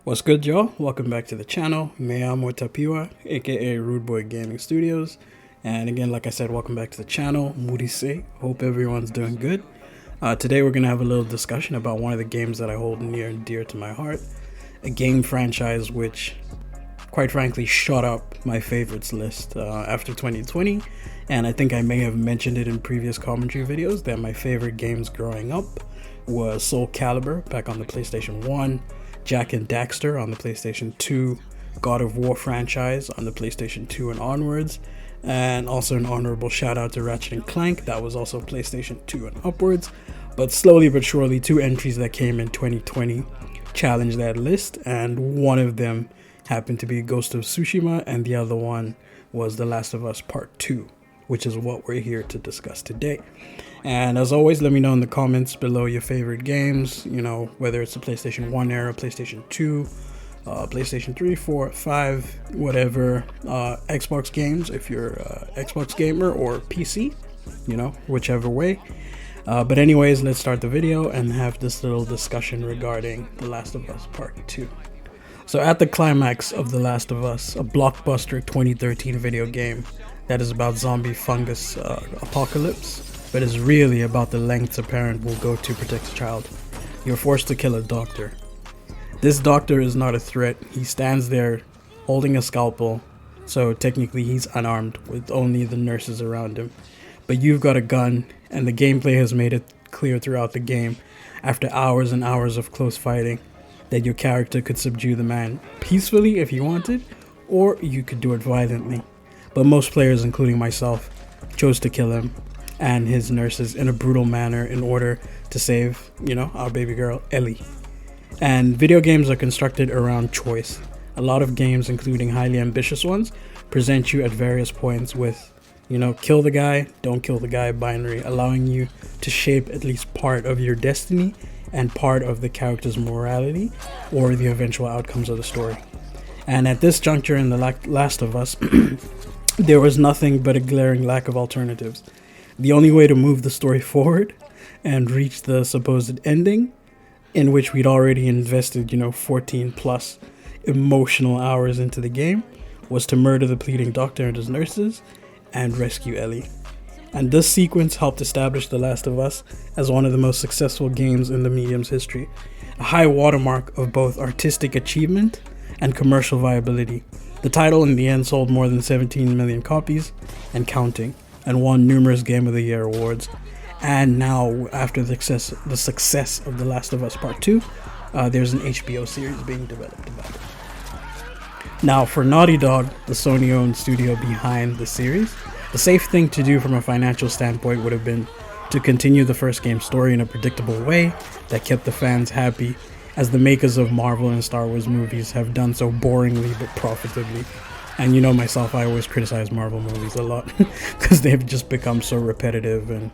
What's good, y'all? Welcome back to the channel. Me llamo Tapiwa, aka Rude Boy Gaming Studios. And again, like I said, welcome back to the channel. Murise. Hope everyone's doing good. Today we're going to have a little discussion about one of the games that I hold near and dear to my heart. A game franchise which, quite frankly, shot up my favorites list after 2020. And I think I may have mentioned it in previous commentary videos that my favorite games growing up was Soul Calibur back on the PlayStation 1, Jak and Daxter on the PlayStation 2, God of War franchise on the PlayStation 2 and onwards, and also an honorable shout out to Ratchet and Clank, that was also PlayStation 2 and upwards. But slowly but surely, two entries that came in 2020 challenged that list, and one of them happened to be Ghost of Tsushima, and the other one was The Last of Us Part 2, which is what we're here to discuss today. And as always, let me know in the comments below your favorite games, you know, whether it's the PlayStation 1 era, PlayStation 2, PlayStation 3, 4, 5, whatever, Xbox games, if you're an Xbox gamer, or PC, you know, whichever way. But anyways, let's start the video and have this little discussion regarding The Last of Us Part 2. So at the climax of The Last of Us, a blockbuster 2013 video game that is about zombie-fungus apocalypse, but is really about the lengths a parent will go to protect a child, you're forced to kill a doctor. This doctor is not a threat. He stands there holding a scalpel, so technically he's unarmed with only the nurses around him. But you've got a gun, and the gameplay has made it clear throughout the game, after hours and hours of close fighting, that your character could subdue the man peacefully if he wanted, or you could do it violently. But most players, including myself, chose to kill him and his nurses in a brutal manner in order to save, you know, our baby girl, Ellie. And video games are constructed around choice. A lot of games, including highly ambitious ones, present you at various points with, you know, kill the guy, don't kill the guy binary, allowing you to shape at least part of your destiny and part of the character's morality or the eventual outcomes of the story. And at this juncture in The Last of Us, there was nothing but a glaring lack of alternatives. The only way to move the story forward and reach the supposed ending, in which we'd already invested, 14 plus emotional hours into the game, was to murder the pleading doctor and his nurses and rescue Ellie. And this sequence helped establish The Last of Us as one of the most successful games in the medium's history, a high watermark of both artistic achievement and commercial viability. The title in the end sold more than 17 million copies and counting, and won numerous Game of the Year awards. And now, after the success of The Last of Us Part 2, there's an HBO series being developed about it. Now, for Naughty Dog, the Sony-owned studio behind the series, the safe thing to do from a financial standpoint would have been to continue the first game's story in a predictable way that kept the fans happy, as the makers of Marvel and Star Wars movies have done so boringly but profitably. And you know myself, I always criticize Marvel movies a lot because they've just become so repetitive and,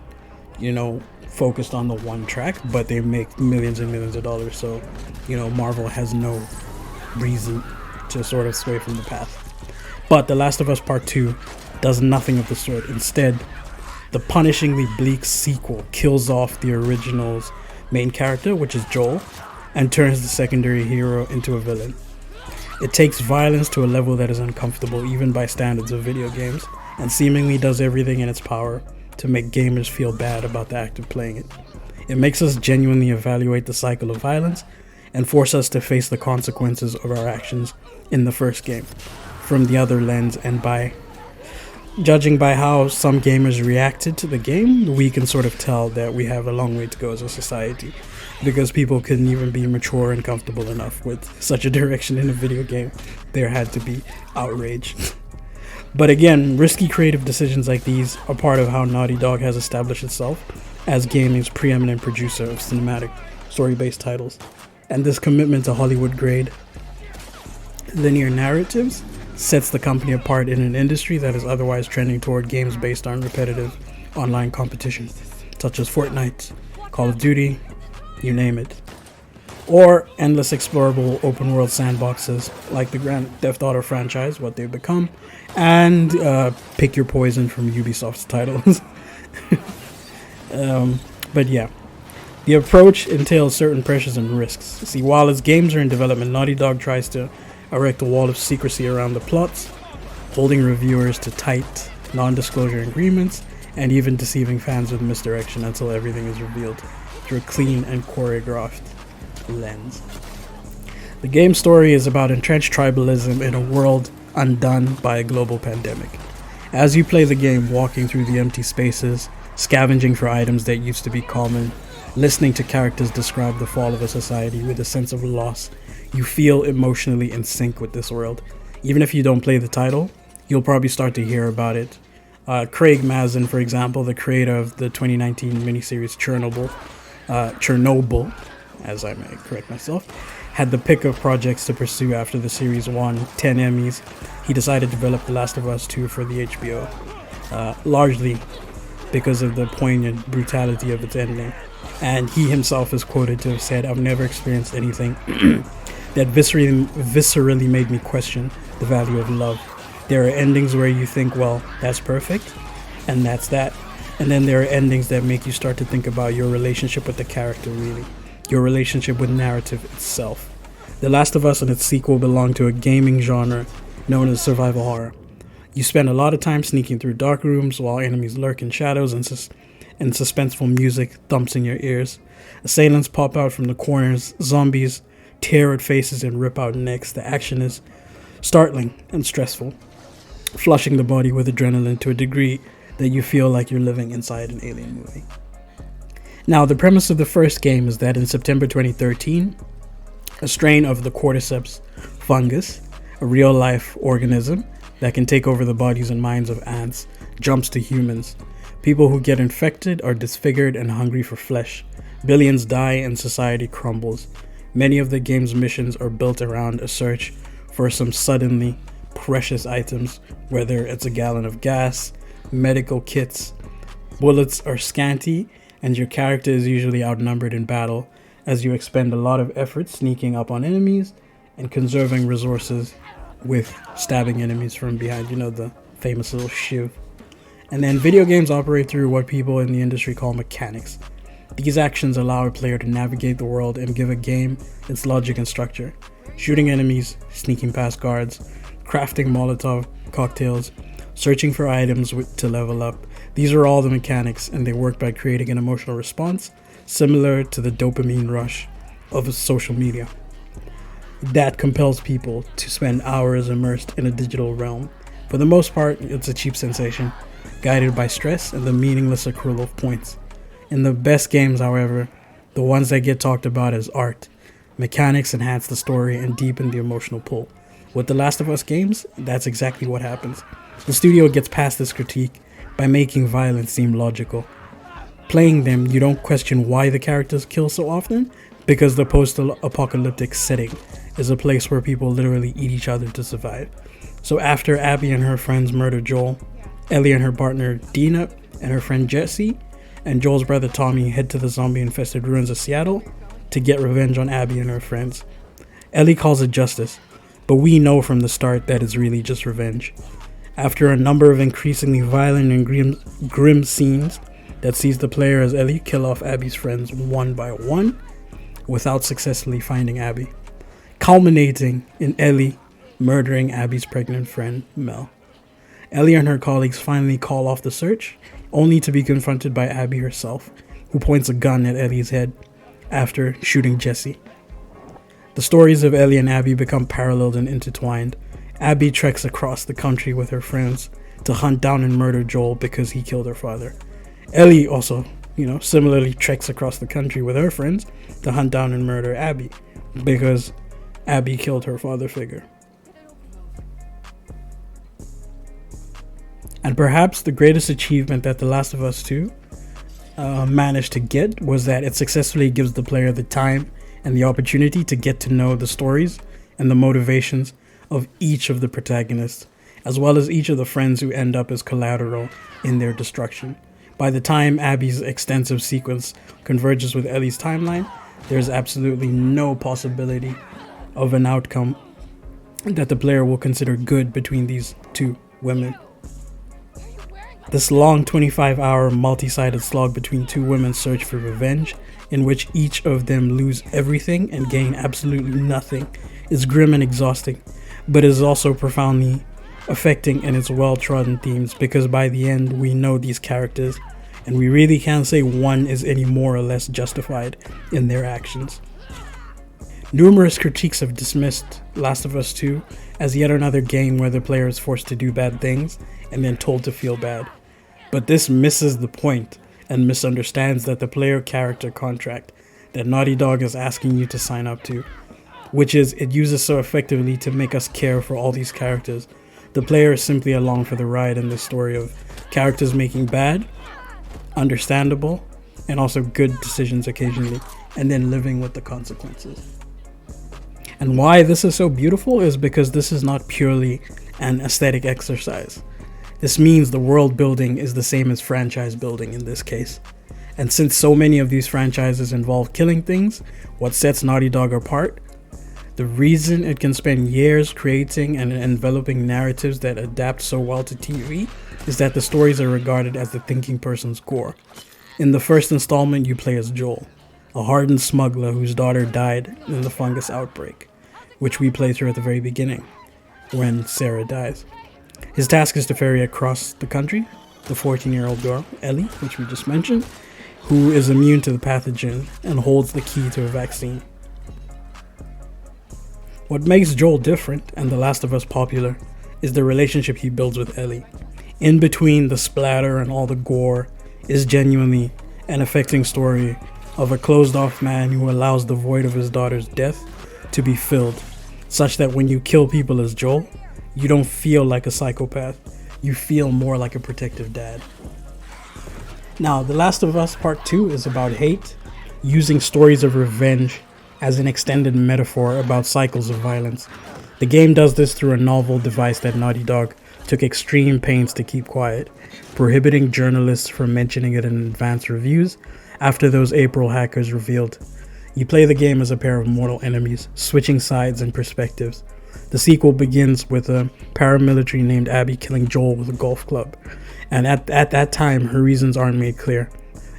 focused on the one track, but they make millions and millions of dollars. So, Marvel has no reason to sort of sway from the path. But The Last of Us Part 2 does nothing of the sort. Instead, the punishingly bleak sequel kills off the original's main character, which is Joel, and turns the secondary hero into a villain. It takes violence to a level that is uncomfortable even by standards of video games, and seemingly does everything in its power to make gamers feel bad about the act of playing it. It makes us genuinely evaluate the cycle of violence and force us to face the consequences of our actions in the first game from the other lens, and by judging by how some gamers reacted to the game, we can sort of tell that we have a long way to go as a society, because people couldn't even be mature and comfortable enough with such a direction in a video game. There had to be outrage. But again, risky creative decisions like these are part of how Naughty Dog has established itself as gaming's preeminent producer of cinematic, story-based titles. And this commitment to Hollywood-grade linear narratives sets the company apart in an industry that is otherwise trending toward games based on repetitive online competition, such as Fortnite, Call of Duty, you name it. Or endless explorable open world sandboxes like the Grand Theft Auto franchise, what they've become, and pick your poison from Ubisoft's titles. But yeah, The approach entails certain pressures and risks. See, while its games are in development, Naughty Dog tries to erect a wall of secrecy around the plots, holding reviewers to tight, non-disclosure agreements, and even deceiving fans with misdirection until everything is revealed through a clean and choreographed lens. The game's story is about entrenched tribalism in a world undone by a global pandemic. As you play the game, walking through the empty spaces, scavenging for items that used to be common, listening to characters describe the fall of a society with a sense of loss, you feel emotionally in sync with this world. Even if you don't play the title, you'll probably start to hear about it. Craig Mazin, for example, the creator of the 2019 miniseries Chernobyl, as I may correct myself, had the pick of projects to pursue after the series won 10 Emmys. He decided to develop The Last of Us 2 for the HBO, largely because of the poignant brutality of its ending. And he himself is quoted to have said, "I've never experienced anything that viscerally made me question the value of love. There are endings where you think, well, that's perfect, and that's that. And then there are endings that make you start to think about your relationship with the character, really. Your relationship with narrative itself." The Last of Us and its sequel belong to a gaming genre known as survival horror. You spend a lot of time sneaking through dark rooms while enemies lurk in shadows and suspenseful music thumps in your ears. Assailants pop out from the corners, zombies tear at faces and rip out necks. The action is startling and stressful, flushing the body with adrenaline to a degree that you feel like you're living inside an alien movie. Now, the premise of the first game is that in September 2013, a strain of the cordyceps fungus, a real-life organism that can take over the bodies and minds of ants, jumps to humans. People who get infected are disfigured and hungry for flesh. Billions die and society crumbles. Many of the game's missions are built around a search for some suddenly precious items, whether it's a gallon of gas, medical kits. Bullets are scanty, and your character is usually outnumbered in battle, as you expend a lot of effort sneaking up on enemies and conserving resources with stabbing enemies from behind, the famous little shiv. And then video games operate through what people in the industry call mechanics. These actions allow a player to navigate the world and give a game its logic and structure. Shooting enemies, sneaking past guards, crafting Molotov cocktails, searching for items to level up. These are all the mechanics, and they work by creating an emotional response similar to the dopamine rush of social media that compels people to spend hours immersed in a digital realm. For the most part, it's a cheap sensation, guided by stress and the meaningless accrual of points. In the best games, however, the ones that get talked about as art, mechanics enhance the story and deepen the emotional pull. With The Last of Us games, that's exactly what happens. The studio gets past this critique by making violence seem logical. Playing them, you don't question why the characters kill so often, because the post-apocalyptic setting is a place where people literally eat each other to survive. So after Abby and her friends murder Joel, Ellie and her partner Dina and her friend Jesse and Joel's brother Tommy head to the zombie-infested ruins of Seattle to get revenge on Abby and her friends. Ellie calls it justice, but we know from the start that it's really just revenge. After a number of increasingly violent and grim scenes that sees the player as Ellie kill off Abby's friends one by one without successfully finding Abby, culminating in Ellie murdering Abby's pregnant friend Mel. Ellie and her colleagues finally call off the search, only to be confronted by Abby herself, who points a gun at Ellie's head after shooting Jesse. The stories of Ellie and Abby become paralleled and intertwined. Abby treks across the country with her friends to hunt down and murder Joel because he killed her father. Ellie also, similarly treks across the country with her friends to hunt down and murder Abby because Abby killed her father figure. And perhaps the greatest achievement that The Last of Us 2 managed to get was that it successfully gives the player the time and the opportunity to get to know the stories and the motivations of each of the protagonists, as well as each of the friends who end up as collateral in their destruction. By the time Abby's extensive sequence converges with Ellie's timeline, there's absolutely no possibility of an outcome that the player will consider good between these two women. This long 25-hour multi-sided slog between two women's search for revenge in which each of them lose everything and gain absolutely nothing, is grim and exhausting, but is also profoundly affecting in its well-trodden themes, because by the end we know these characters and we really can't say one is any more or less justified in their actions. Numerous critiques have dismissed Last of Us 2 as yet another game where the player is forced to do bad things and then told to feel bad. But this misses the point and misunderstands that the player character contract that Naughty Dog is asking you to sign up to, which is it uses so effectively to make us care for all these characters. The player is simply along for the ride in the story of characters making bad, understandable, and also good decisions occasionally, and then living with the consequences. And why this is so beautiful is because this is not purely an aesthetic exercise. This means the world building is the same as franchise building in this case. And since so many of these franchises involve killing things, what sets Naughty Dog apart? The reason it can spend years creating and enveloping narratives that adapt so well to TV is that the stories are regarded as the thinking person's core. In the first installment, you play as Joel, a hardened smuggler whose daughter died in the fungus outbreak, which we play through at the very beginning, when Sarah dies. His task is to ferry across the country the 14-year-old girl, Ellie, which we just mentioned, who is immune to the pathogen and holds the key to a vaccine. What makes Joel different and The Last of Us popular is the relationship he builds with Ellie. In between the splatter and all the gore is genuinely an affecting story of a closed-off man who allows the void of his daughter's death to be filled, such that when you kill people as Joel, you don't feel like a psychopath, you feel more like a protective dad. Now, The Last of Us Part 2 is about hate, using stories of revenge as an extended metaphor about cycles of violence. The game does this through a novel device that Naughty Dog took extreme pains to keep quiet, prohibiting journalists from mentioning it in advanced reviews after those April hackers revealed. You play the game as a pair of mortal enemies, switching sides and perspectives. The sequel begins with a paramilitary named Abby killing Joel with a golf club, and at that time her reasons aren't made clear,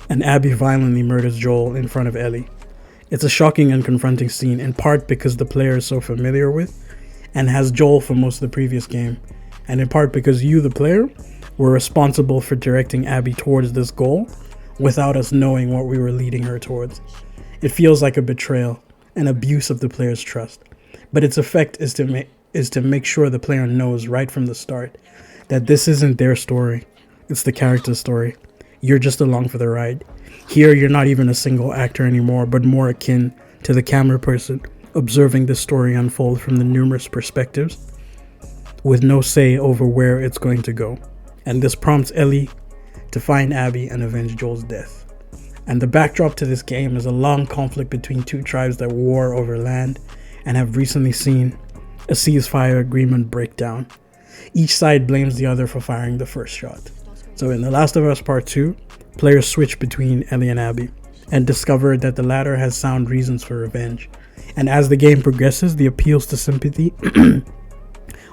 and Abby violently murders Joel in front of Ellie. It's a shocking and confronting scene, in part because the player is so familiar with and has Joel for most of the previous game, and in part because you, the player, were responsible for directing Abby towards this goal without us knowing what we were leading her towards. It feels like a betrayal, an abuse of the player's trust, but its effect is to make sure the player knows right from the start that this isn't their story, it's the character's story. You're just along for the ride. Here, you're not even a single actor anymore, but more akin to the camera person, observing the story unfold from the numerous perspectives, with no say over where it's going to go. And this prompts Ellie to find Abby and avenge Joel's death. And the backdrop to this game is a long conflict between two tribes that war over land and have recently seen a ceasefire agreement break down. Each side blames the other for firing the first shot. So in The Last of Us Part 2, players switch between Ellie and Abby and discover that the latter has sound reasons for revenge. And as the game progresses, the appeals to sympathy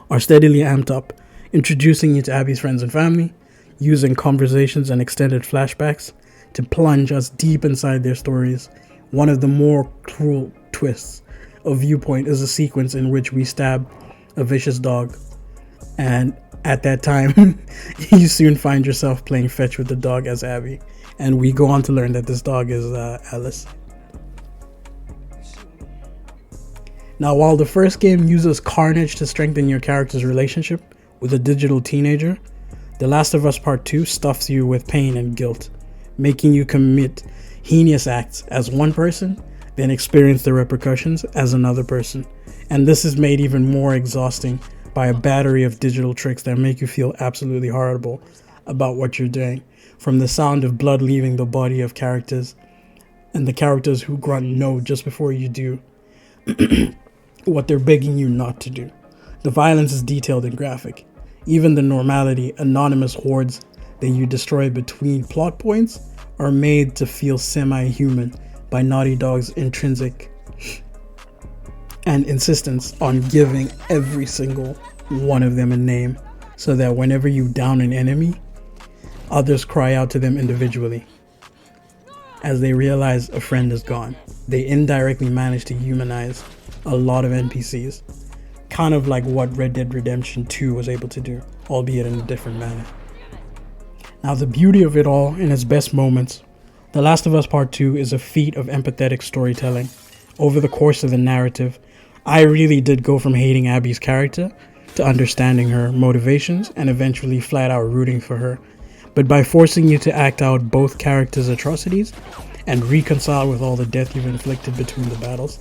are steadily amped up, introducing you to Abby's friends and family, using conversations and extended flashbacks to plunge us deep inside their stories. One of the more cruel twists of Viewpoint is a sequence in which we stab a vicious dog, and at that time you soon find yourself playing fetch with the dog as Abby, and we go on to learn that this dog is Alice. Now, while the first game uses carnage to strengthen your character's relationship with a digital teenager, The Last of Us Part 2 stuffs you with pain and guilt, making you commit heinous acts as one person, then experience the repercussions as another person. And this is made even more exhausting by a battery of digital tricks that make you feel absolutely horrible about what you're doing, from the sound of blood leaving the body of characters and the characters who grunt no just before you do what they're begging you not to do. The violence is detailed and graphic. Even the normality, anonymous hordes that you destroy between plot points are made to feel semi-human by Naughty Dog's intrinsic and insistence on giving every single one of them a name, so that whenever you down an enemy, others cry out to them individually. as they realize a friend is gone. They indirectly manage to humanize a lot of NPCs, kind of like what Red Dead Redemption 2 was able to do, albeit in a different manner. Now, the beauty of it all in its best moments, The Last of Us Part 2 is a feat of empathetic storytelling. Over the course of the narrative, I really did go from hating Abby's character to understanding her motivations and eventually flat out rooting for her. But by forcing you to act out both characters' atrocities and reconcile with all the death you've inflicted between the battles,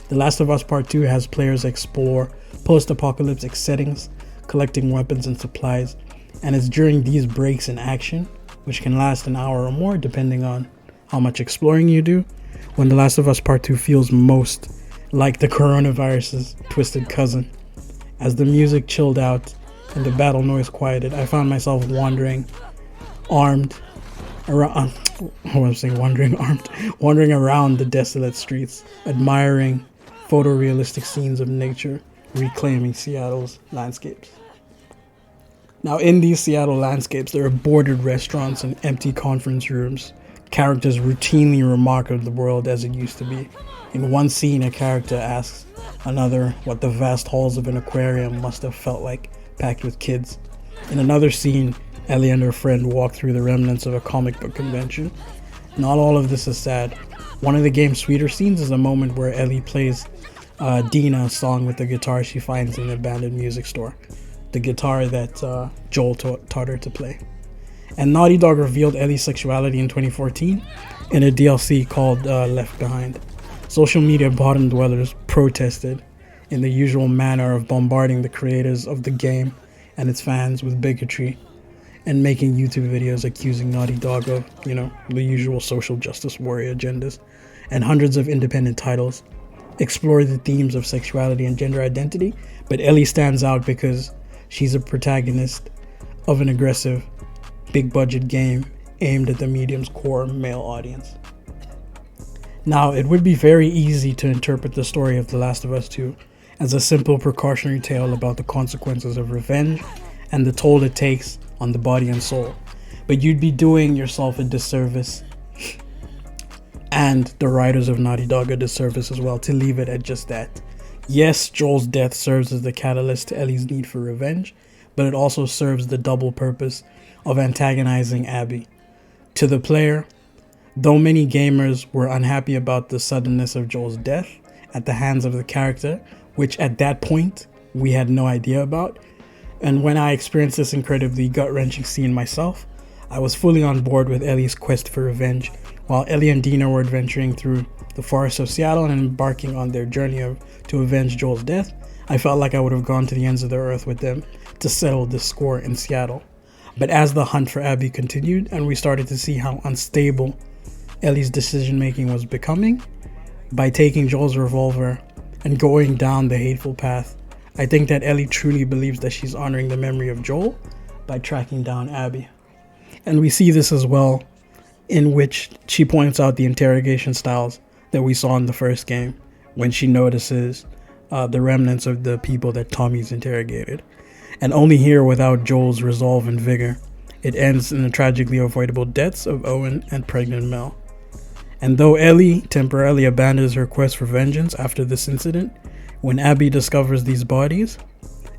The Last of Us Part 2 has players explore post-apocalyptic settings, collecting weapons and supplies, and it's during these breaks in action, which can last an hour or more depending on how much exploring you do, when The Last of Us Part 2 feels most like the coronavirus's twisted cousin. As the music chilled out and the battle noise quieted, I found myself wandering around the desolate streets, admiring photorealistic scenes of nature reclaiming Seattle's landscapes. Now, in these Seattle landscapes, there are boarded restaurants and empty conference rooms. Characters routinely remark of the world as it used to be. In one scene, a character asks another what the vast halls of an aquarium must have felt like, packed with kids. In another scene, Ellie and her friend walk through the remnants of a comic book convention. Not all of this is sad. One of the game's sweeter scenes is a moment where Ellie plays Dina a song with the guitar she finds in an abandoned music store. The guitar that Joel taught her to play. And Naughty Dog revealed Ellie's sexuality in 2014 in a DLC called Left Behind. Social media bottom dwellers protested in the usual manner of bombarding the creators of the game and its fans with bigotry and making YouTube videos accusing Naughty Dog of, the usual social justice warrior agendas. And hundreds of independent titles explore the themes of sexuality and gender identity, but Ellie stands out because she's a protagonist of an aggressive, big-budget game aimed at the medium's core male audience. Now, it would be very easy to interpret the story of The Last of Us 2 as a simple precautionary tale about the consequences of revenge and the toll it takes on the body and soul, but you'd be doing yourself a disservice and the writers of Naughty Dog a disservice as well to leave it at just that. Yes, Joel's death serves as the catalyst to Ellie's need for revenge, but it also serves the double purpose of antagonizing Abby. To the player, though many gamers were unhappy about the suddenness of Joel's death at the hands of the character, which at that point we had no idea about, and when I experienced this incredibly gut-wrenching scene myself, I was fully on board with Ellie's quest for revenge. While Ellie and Dina were adventuring through the forests of Seattle and embarking on their journey to avenge Joel's death, I felt like I would have gone to the ends of the earth with them to settle this score in Seattle. But as the hunt for Abby continued and we started to see how unstable Ellie's decision-making was becoming, by taking Joel's revolver and going down the hateful path, I think that Ellie truly believes that she's honoring the memory of Joel by tracking down Abby. And we see this as well in which she points out the interrogation styles that we saw in the first game when she notices the remnants of the people that Tommy's interrogated. And only here, without Joel's resolve and vigor, it ends in the tragically avoidable deaths of Owen and pregnant Mel. And though Ellie temporarily abandons her quest for vengeance after this incident, when Abby discovers these bodies,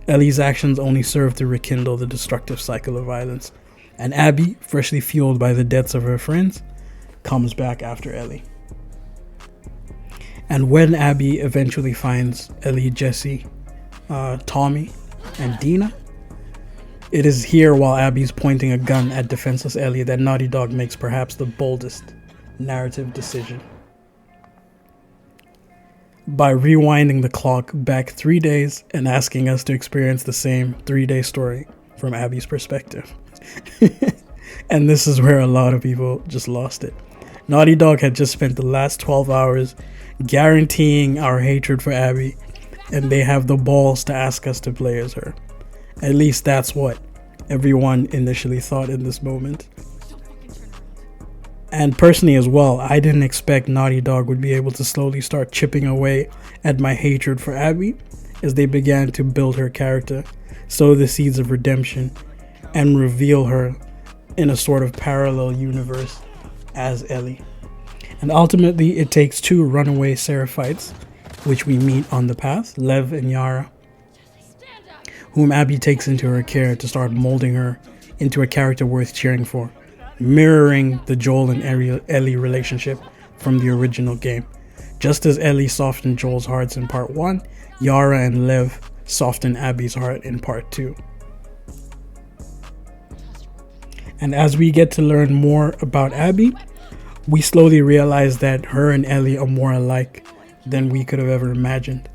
Ellie's actions only serve to rekindle the destructive cycle of violence. And Abby, freshly fueled by the deaths of her friends, comes back after Ellie. And when Abby eventually finds Ellie, Jesse, Tommy, and Dina, it is here, while Abby's pointing a gun at defenseless Ellie, that Naughty Dog makes perhaps the boldest narrative decision. By rewinding the clock back 3 days and asking us to experience the same 3-day story from Abby's perspective. And this is where a lot of people just lost it. Naughty Dog had just spent the last 12 hours guaranteeing our hatred for Abby, and they have the balls to ask us to play as her. At least that's what everyone initially thought in this moment. And personally as well, I didn't expect Naughty Dog would be able to slowly start chipping away at my hatred for Abby as they began to build her character, sow the seeds of redemption, and reveal her in a sort of parallel universe as Ellie. And ultimately, it takes two runaway Seraphites, which we meet on the path, Lev and Yara, whom Abby takes into her care to start molding her into a character worth cheering for, mirroring the Joel and Ellie relationship from the original game. Just as Ellie softened Joel's hearts in part 1, Yara and Lev softened Abby's heart in part 2. And as we get to learn more about Abby, we slowly realize that her and Ellie are more alike than we could have ever imagined.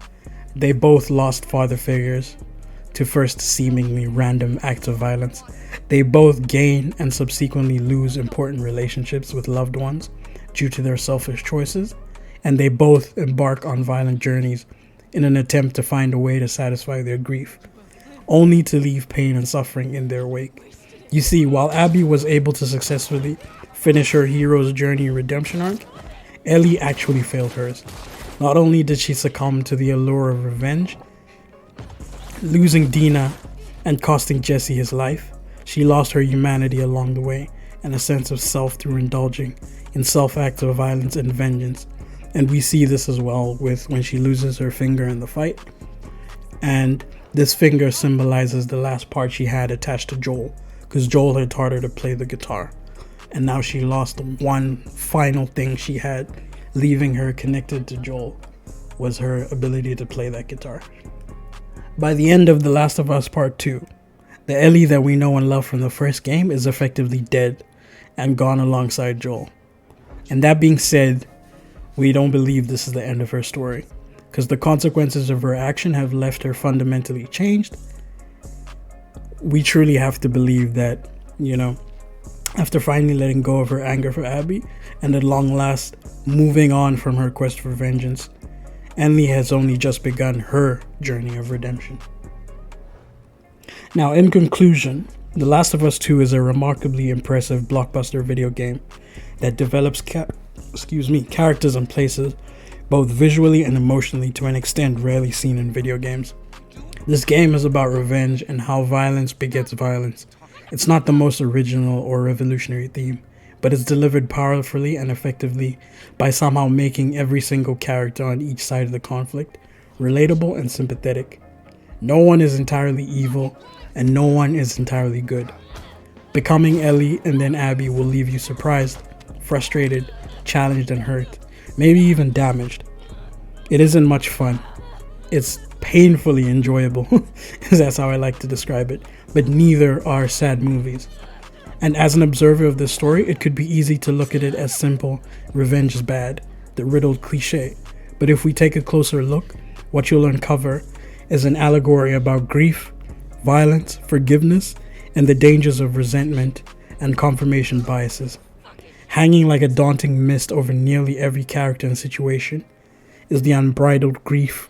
They both lost father figures to first seemingly random acts of violence. They both gain and subsequently lose important relationships with loved ones due to their selfish choices, and they both embark on violent journeys in an attempt to find a way to satisfy their grief, only to leave pain and suffering in their wake. You see, while Abby was able to successfully finish her hero's journey redemption arc, Ellie actually failed hers. Not only did she succumb to the allure of revenge, losing Dina and costing Jesse his life, she lost her humanity along the way and a sense of self through indulging in self-acts of violence and vengeance. And we see this as well with when she loses her finger in the fight. And this finger symbolizes the last part she had attached to Joel, because Joel had taught her to play the guitar. And now she lost the one final thing she had, leaving her connected to Joel, was her ability to play that guitar. By the end of The Last of Us Part 2, the Ellie that we know and love from the first game is effectively dead and gone alongside Joel. And that being said, we don't believe this is the end of her story, because the consequences of her action have left her fundamentally changed. We truly have to believe that, after finally letting go of her anger for Abby and at long last moving on from her quest for vengeance, Ellie has only just begun her journey of redemption. Now, in conclusion, The Last of Us 2 is a remarkably impressive blockbuster video game that develops characters and places both visually and emotionally to an extent rarely seen in video games. This game is about revenge and how violence begets violence. It's not the most original or revolutionary theme, but it's delivered powerfully and effectively by somehow making every single character on each side of the conflict relatable and sympathetic. No one is entirely evil, and no one is entirely good. Becoming Ellie and then Abby will leave you surprised, frustrated, challenged, and hurt, maybe even damaged. It isn't much fun. It's painfully enjoyable, that's how I like to describe it, but neither are sad movies. And as an observer of this story, it could be easy to look at it as simple, revenge is bad, the riddled cliche. But if we take a closer look, what you'll uncover is an allegory about grief, violence, forgiveness, and the dangers of resentment and confirmation biases. Hanging like a daunting mist over nearly every character and situation is the unbridled grief,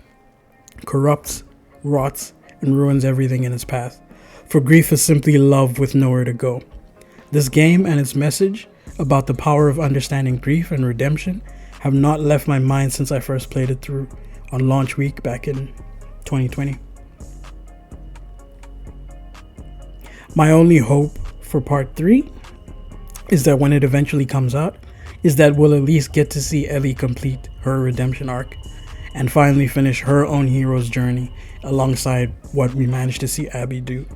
corrupts, rots, and ruins everything in its path. For grief is simply love with nowhere to go. This game and its message about the power of understanding grief and redemption have not left my mind since I first played it through on launch week back in 2020. My only hope for part 3 is that when it eventually comes out, is that we'll at least get to see Ellie complete her redemption arc and finally finish her own hero's journey alongside what we managed to see Abby do.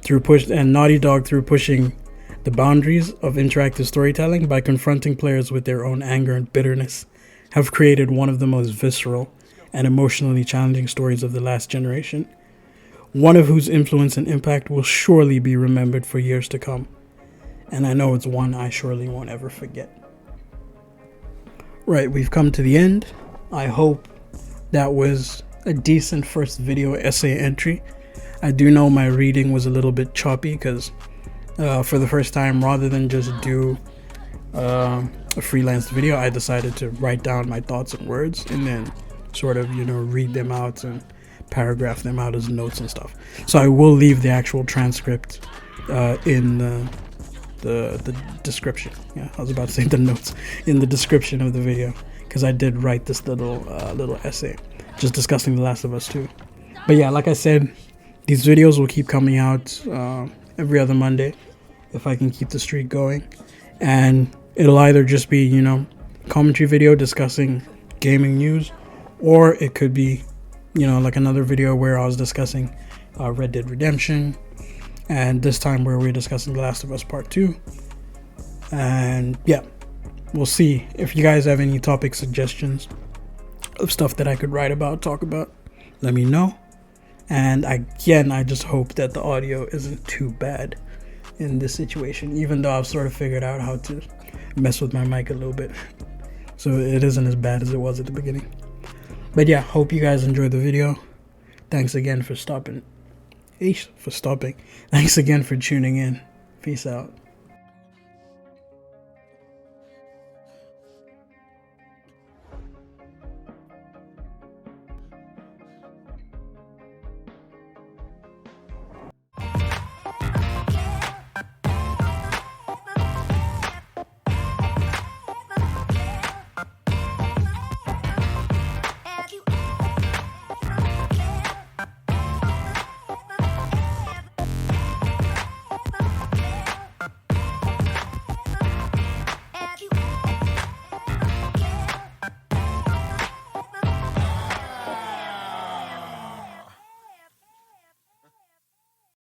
Naughty Dog, through pushing the boundaries of interactive storytelling by confronting players with their own anger and bitterness, have created one of the most visceral and emotionally challenging stories of the last generation, one of whose influence and impact will surely be remembered for years to come. And I know it's one I surely won't ever forget. Right, we've come to the end. I hope that was a decent first video essay entry. I do know my reading was a little bit choppy because for the first time, rather than just do a freelance video, I decided to write down my thoughts and words and then sort of, read them out and paragraph them out as notes and stuff. So I will leave the actual transcript in the description. Yeah, I was about to say the notes in the description of the video, because I did write this little essay just discussing The Last of Us 2. But yeah, like I said, these videos will keep coming out every other Monday if I can keep the streak going, and it'll either just be commentary video discussing gaming news, or it could be, like another video where I was discussing Red Dead Redemption, and this time where we're discussing The Last of Us Part 2. And yeah, we'll see. If you guys have any topic suggestions of stuff that I could write about, talk about, let me know. And again, I just hope that the audio isn't too bad in this situation, even though I've sort of figured out how to mess with my mic a little bit, so it isn't as bad as it was at the beginning. But yeah, hope you guys enjoyed the video. Thanks again for stopping. Thanks again for tuning in. Peace out.